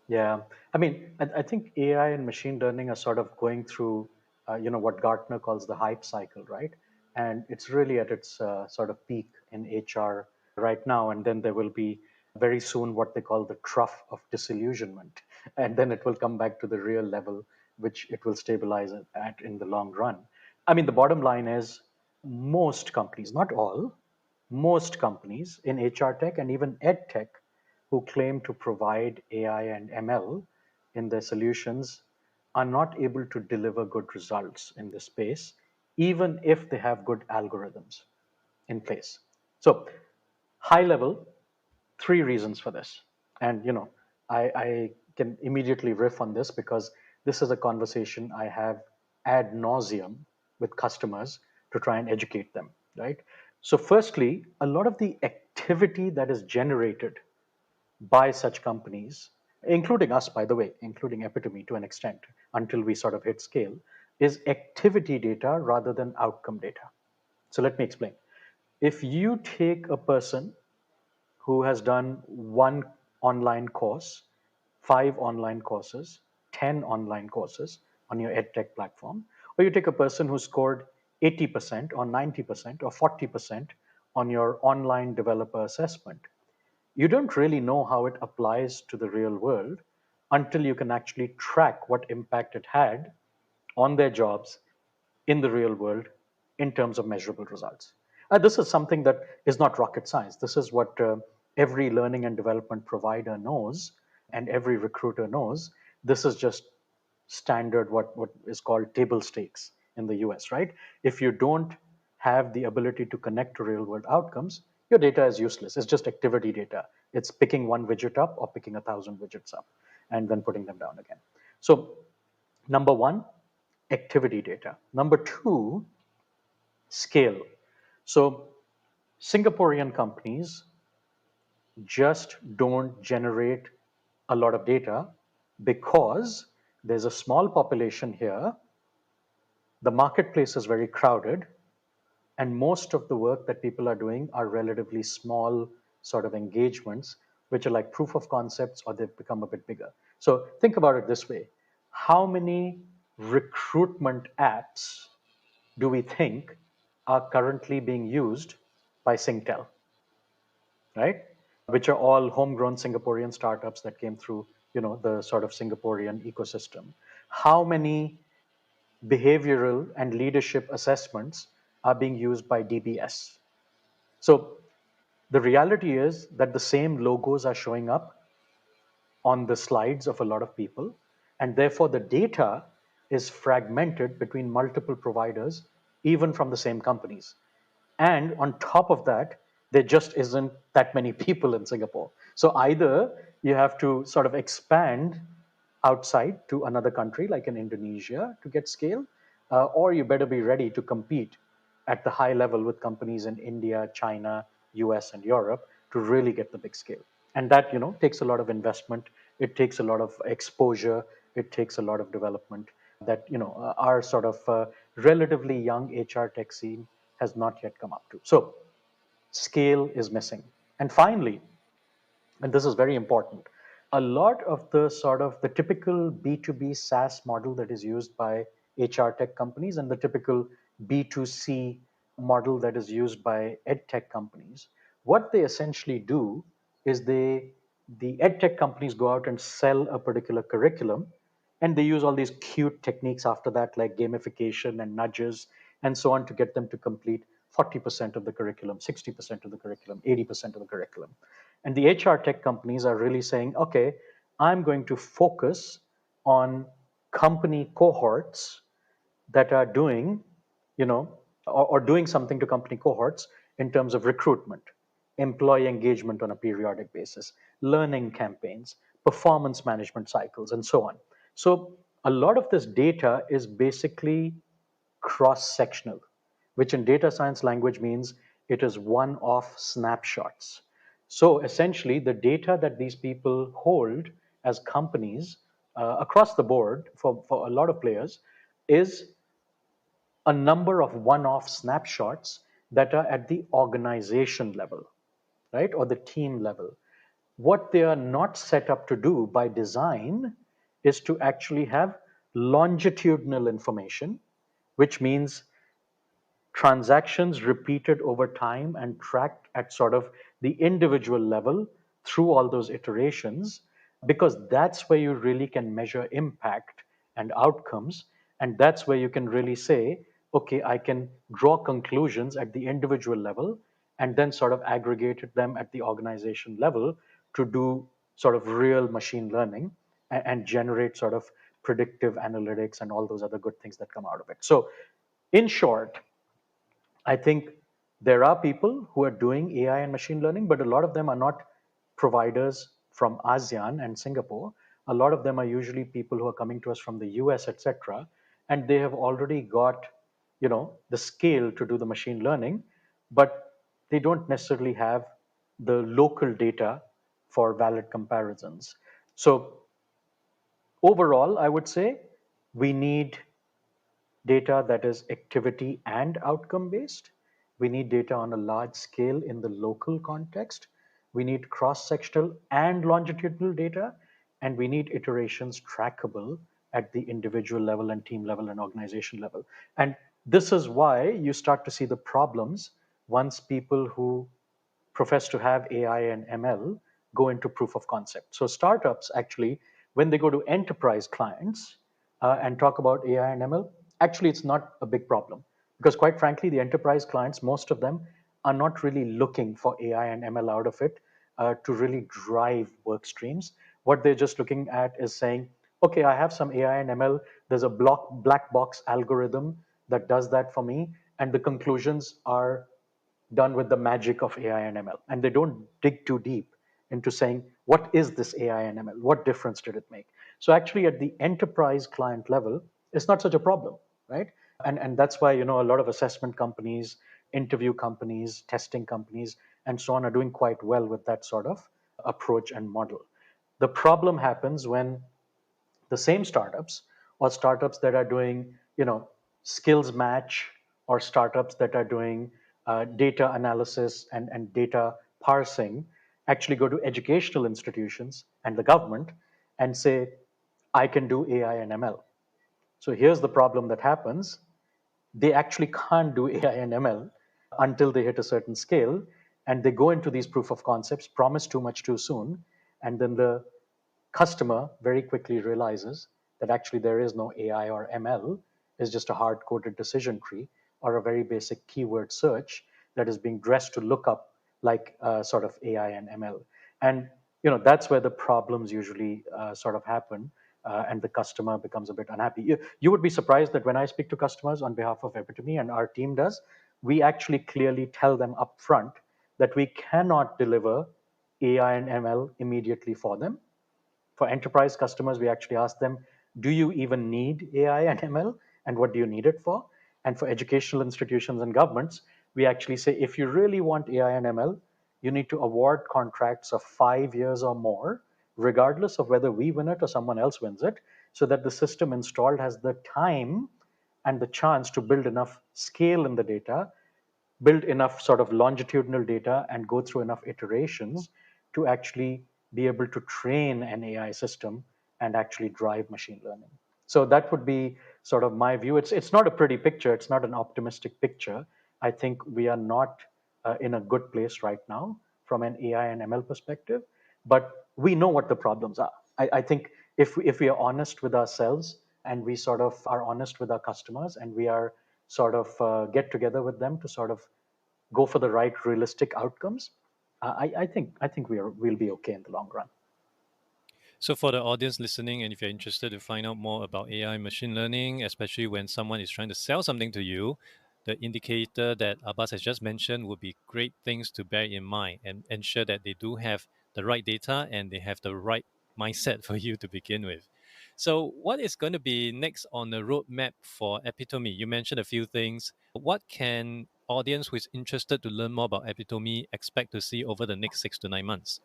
Yeah, I mean, I think AI and machine learning are sort of going through, what Gartner calls the hype cycle, right? And it's really at its sort of peak in HR right now. And then there will be very soon what they call the trough of disillusionment. And then it will come back to the real level, which it will stabilize at in the long run. I mean, the bottom line is most companies, not all, most companies in HR tech and even ed tech who claim to provide AI and ML in their solutions are not able to deliver good results in this space, even if they have good algorithms in place. So, high level, three reasons for this. And, I can immediately riff on this because this is a conversation I have ad nauseum with customers to try and educate them, right? So, firstly, a lot of the activity that is generated by such companies, including us, by the way, including Epitome to an extent, until we sort of hit scale, is activity data rather than outcome data. So let me explain. If you take a person who has done one online course, five online courses, 10 online courses on your EdTech platform, or you take a person who scored 80% or 90% or 40% on your online developer assessment, you don't really know how it applies to the real world until you can actually track what impact it had on their jobs in the real world in terms of measurable results. This is something that is not rocket science. This is what every learning and development provider knows and every recruiter knows. This is just standard, what is called table stakes in the US, right? If you don't have the ability to connect to real world outcomes, your data is useless. It's just activity data. It's picking one widget up or picking 1,000 widgets up and then putting them down again. So, number one, activity data. Number two, scale. So Singaporean companies just don't generate a lot of data because there's a small population here, the marketplace is very crowded, and most of the work that people are doing are relatively small sort of engagements, which are like proof of concepts or they've become a bit bigger. So think about it this way. How many recruitment apps do we think are currently being used by Singtel, right? Which are all homegrown Singaporean startups that came through, the sort of Singaporean ecosystem. How many behavioral and leadership assessments are being used by DBS? So the reality is that the same logos are showing up on the slides of a lot of people, and therefore the data is fragmented between multiple providers, even from the same companies. And on top of that, there just isn't that many people in Singapore. So either you have to sort of expand outside to another country like in Indonesia to get scale, or you better be ready to compete at the high level with companies in India, China, US, and Europe to really get the big scale. And that takes a lot of investment. It takes a lot of exposure. It takes a lot of development that our sort of relatively young HR tech scene has not yet come up to. So scale is missing. And finally, and this is very important, a lot of the sort of the typical B2B SaaS model that is used by HR tech companies and the typical B2C model that is used by ed tech companies, what they essentially do is the ed tech companies go out and sell a particular curriculum, and they use all these cute techniques after that, like gamification and nudges and so on, to get them to complete 40% of the curriculum, 60% of the curriculum, 80% of the curriculum. And the HR tech companies are really saying, okay, I'm going to focus on company cohorts that are doing, or doing something to company cohorts in terms of recruitment, employee engagement on a periodic basis, learning campaigns, performance management cycles, and so on. So a lot of this data is basically cross-sectional, which in data science language means it is one-off snapshots. So essentially, the data that these people hold as companies across the board for a lot of players is a number of one-off snapshots that are at the organization level, right, or the team level. What they are not set up to do by design is to actually have longitudinal information, which means transactions repeated over time and tracked at sort of the individual level through all those iterations, because that's where you really can measure impact and outcomes. And that's where you can really say, okay, I can draw conclusions at the individual level and then sort of aggregated them at the organization level to do sort of real machine learning and generate sort of predictive analytics and all those other good things that come out of it. So in short, I think there are people who are doing AI and machine learning, but a lot of them are not providers from ASEAN and Singapore. A lot of them are usually people who are coming to us from the US, etc., and they have already got, the scale to do the machine learning, but they don't necessarily have the local data for valid comparisons. So overall, I would say we need data that is activity and outcome based. We need data on a large scale in the local context. We need cross sectional and longitudinal data, and we need iterations trackable at the individual level and team level and organization level. And this is why you start to see the problems once people who profess to have AI and ML go into proof of concept. So startups actually, when they go to enterprise clients and talk about AI and ML, actually it's not a big problem, because quite frankly, the enterprise clients, most of them are not really looking for AI and ML out of it to really drive work streams. What they're just looking at is saying, okay, I have some AI and ML. There's a black box algorithm that does that for me, and the conclusions are done with the magic of AI and ML. And they don't dig too deep into saying, what is this AI and ML? What difference did it make? So actually at the enterprise client level, it's not such a problem, right? And that's why, a lot of assessment companies, interview companies, testing companies, and so on are doing quite well with that sort of approach and model. The problem happens when the same startups, or startups that are doing, skills match, or startups that are doing data analysis and data parsing, actually go to educational institutions and the government and say, I can do AI and ML. So here's the problem that happens. They actually can't do AI and ML until they hit a certain scale. And they go into these proof of concepts, promise too much too soon. And then the customer very quickly realizes that actually there is no AI or ML, it's just a hard coded decision tree or a very basic keyword search that is being dressed to look up like sort of AI and ML. And that's where the problems usually sort of happen, and the customer becomes a bit unhappy. You would be surprised that when I speak to customers on behalf of Epitome, and our team does, we actually clearly tell them upfront that we cannot deliver AI and ML immediately for them. For enterprise customers, we actually ask them, do you even need AI and ML? And what do you need it for? And for educational institutions and governments, we actually say, if you really want AI and ML, you need to award contracts of 5 years or more, regardless of whether we win it or someone else wins it, so that the system installed has the time and the chance to build enough scale in the data, build enough sort of longitudinal data, and go through enough iterations to actually be able to train an AI system and actually drive machine learning. So that would be sort of my view. It's not a pretty picture. It's not an optimistic picture. I think we are not in a good place right now from an AI and ML perspective, but we know what the problems are. I think if we are honest with ourselves, and we sort of are honest with our customers, and we are sort of get together with them to sort of go for the right realistic outcomes, I think we'll be okay in the long run. So, for the audience listening, and if you're interested to find out more about AI machine learning, especially when someone is trying to sell something to you, the indicator that Abbas has just mentioned would be great things to bear in mind and ensure that they do have the right data and they have the right mindset for you to begin with. So, what is going to be next on the roadmap for Epitome? You mentioned a few things. What can audience who is interested to learn more about Epitome expect to see over the next 6 to 9 months?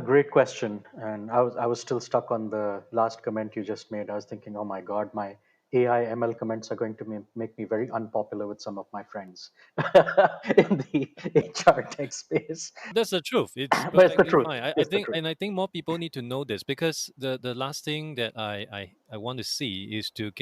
Great question. And I was still stuck on the last comment you just made. I was thinking, oh my God, my AI ML comments are going to make me very unpopular with some of my friends in the HR tech space. That's the truth. It's But it's the perfectly truth. fine. I It's the think, truth. and I think more people need to know this, because the last thing that I want to see is to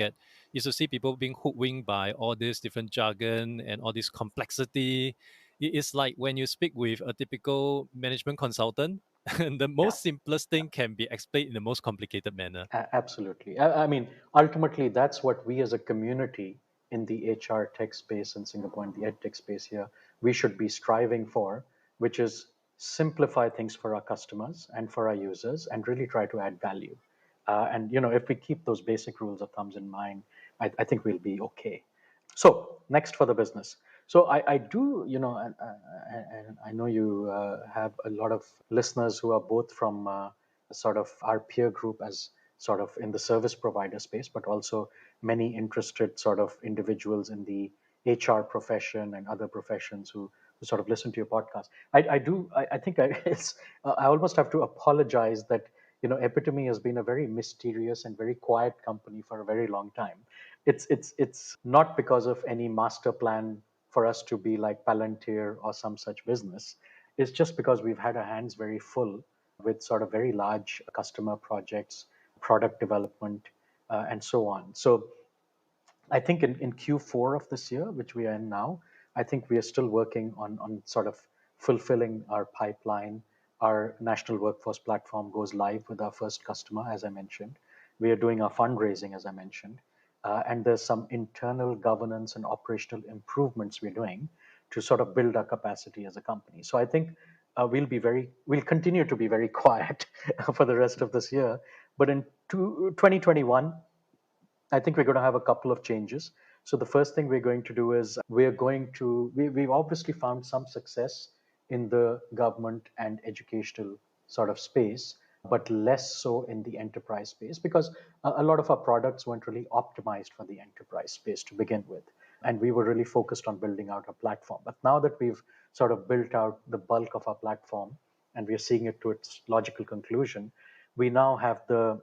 see people being hoodwinked by all this different jargon and all this complexity. It's like when you speak with a typical management consultant, the Yeah. most simplest thing can be explained in the most complicated manner. Absolutely. I mean, ultimately, that's what we as a community in the HR tech space in Singapore and the ed tech space here, we should be striving for, which is simplify things for our customers and for our users and really try to add value. And, if we keep those basic rules of thumbs in mind, I think we'll be okay. So next for the business. So I do, and I know you have a lot of listeners who are both from sort of our peer group as sort of in the service provider space, but also many interested sort of individuals in the HR profession and other professions who sort of listen to your podcast. I think I almost have to apologize that, Epitome has been a very mysterious and very quiet company for a very long time. It's not because of any master plan for us to be like Palantir or some such business. It's just because we've had our hands very full with sort of very large customer projects, product development, and so on. So I think in Q4 of this year, which we are in now, I think we are still working on sort of fulfilling our pipeline. Our national workforce platform goes live with our first customer, as I mentioned. We are doing our fundraising, as I mentioned. And there's some internal governance and operational improvements we're doing to sort of build our capacity as a company. So I think we'll continue to be very quiet for the rest of this year. But in 2021, I think we're going to have a couple of changes. So the first thing we're going to do is we've obviously found some success in the government and educational sort of space but less so in the enterprise space because a lot of our products weren't really optimized for the enterprise space to begin with. And we were really focused on building out a platform. But now that we've sort of built out the bulk of our platform and we are seeing it to its logical conclusion, we now have the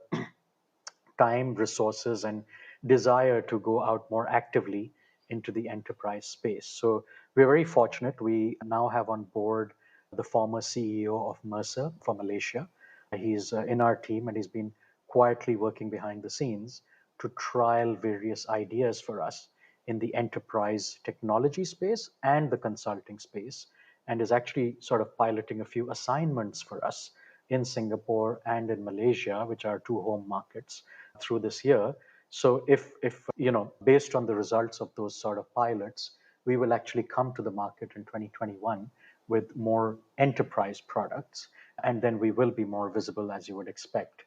time, resources, and desire to go out more actively into the enterprise space. So we're very fortunate. We now have on board the former CEO of Mercer for Malaysia. He's in our team and he's been quietly working behind the scenes to trial various ideas for us in the enterprise technology space and the consulting space, and is actually sort of piloting a few assignments for us in Singapore and in Malaysia, which are two home markets, through this year. So if based on the results of those sort of pilots, we will actually come to the market in 2021 with more enterprise products, and then we will be more visible, as you would expect,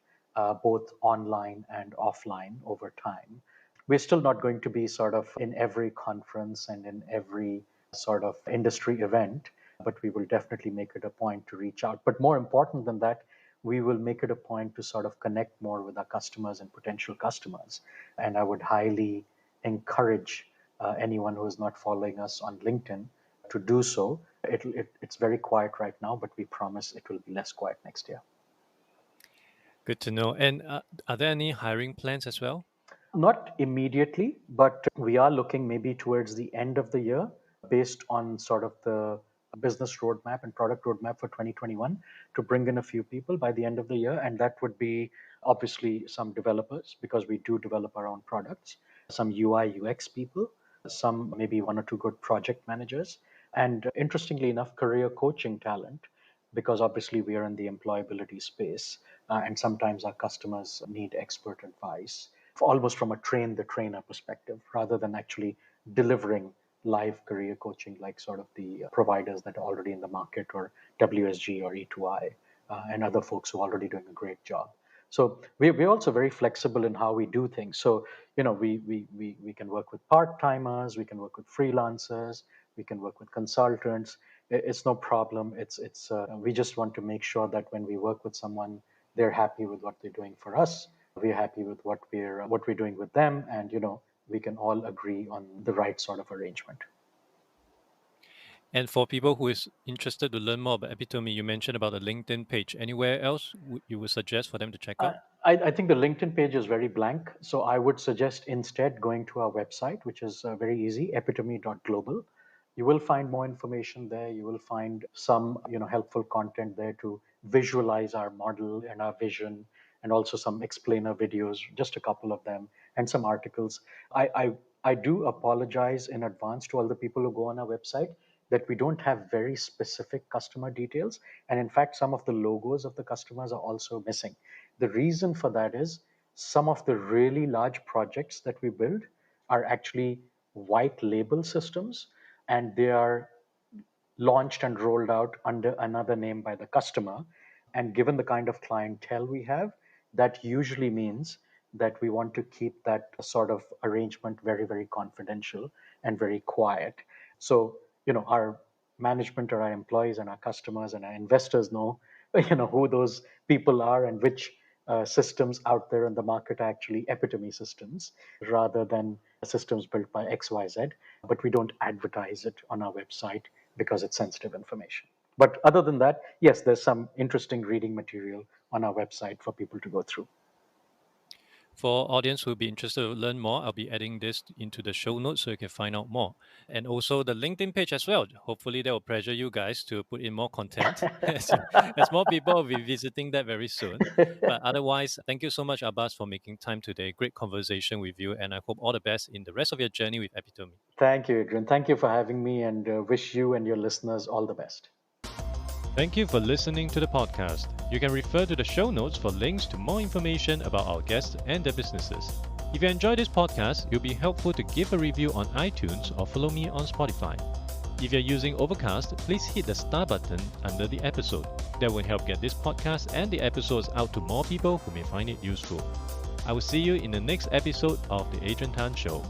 both online and offline over time. We're still not going to be sort of in every conference and in every sort of industry event, but we will definitely make it a point to reach out. But more important than that, we will make it a point to sort of connect more with our customers and potential customers. And I would highly encourage anyone who is not following us on LinkedIn to do so. It's very quiet right now, but we promise it will be less quiet next year. Good to know. And are there any hiring plans as well? Not immediately, but we are looking maybe towards the end of the year based on sort of the business roadmap and product roadmap for 2021 to bring in a few people by the end of the year. And that would be obviously some developers, because we do develop our own products, some UI, UX people, some maybe one or two good project managers, and interestingly enough, career coaching talent, because obviously we are in the employability space, and sometimes our customers need expert advice, almost from a train the trainer perspective, rather than actually delivering live career coaching like sort of the providers that are already in the market, or WSG or E2I, and other folks who are already doing a great job. So we're also very flexible in how we do things. So, we can work with part-timers, we can work with freelancers, we can work with consultants. It's no problem. We just want to make sure that when we work with someone, they're happy with what they're doing for us. We're happy with what we're doing with them, and we can all agree on the right sort of arrangement. And for people who is interested to learn more about Epitome, you mentioned about the LinkedIn page. Anywhere else you would suggest for them to check out? I think the LinkedIn page is very blank. So I would suggest instead going to our website, which is very easy, epitome.global. You will find more information there. You will find some helpful content there to visualize our model and our vision, and also some explainer videos, just a couple of them, and some articles. I do apologize in advance to all the people who go on our website that we don't have very specific customer details. And in fact, some of the logos of the customers are also missing. The reason for that is some of the really large projects that we build are actually white label systems, and they are launched and rolled out under another name by the customer. And given the kind of clientele we have, that usually means that we want to keep that sort of arrangement very, very confidential and very quiet. So, our management or our employees and our customers and our investors know, who those people are and which systems out there in the market are actually Epitome systems rather than systems built by XYZ. But we don't advertise it on our website because it's sensitive information. But other than that, yes, there's some interesting reading material on our website for people to go through. For audience who will be interested to learn more, I'll be adding this into the show notes so you can find out more. And also the LinkedIn page as well. Hopefully that will pressure you guys to put in more content as more people will be visiting that very soon. But otherwise, thank you so much, Abbas, for making time today. Great conversation with you, and I hope all the best in the rest of your journey with Epitome. Thank you, Adrian. Thank you for having me, and wish you and your listeners all the best. Thank you for listening to the podcast. You can refer to the show notes for links to more information about our guests and their businesses. If you enjoyed this podcast, it will be helpful to give a review on iTunes or follow me on Spotify. If you're using Overcast, please hit the star button under the episode. That will help get this podcast and the episodes out to more people who may find it useful. I will see you in the next episode of The Adrian Tan Show.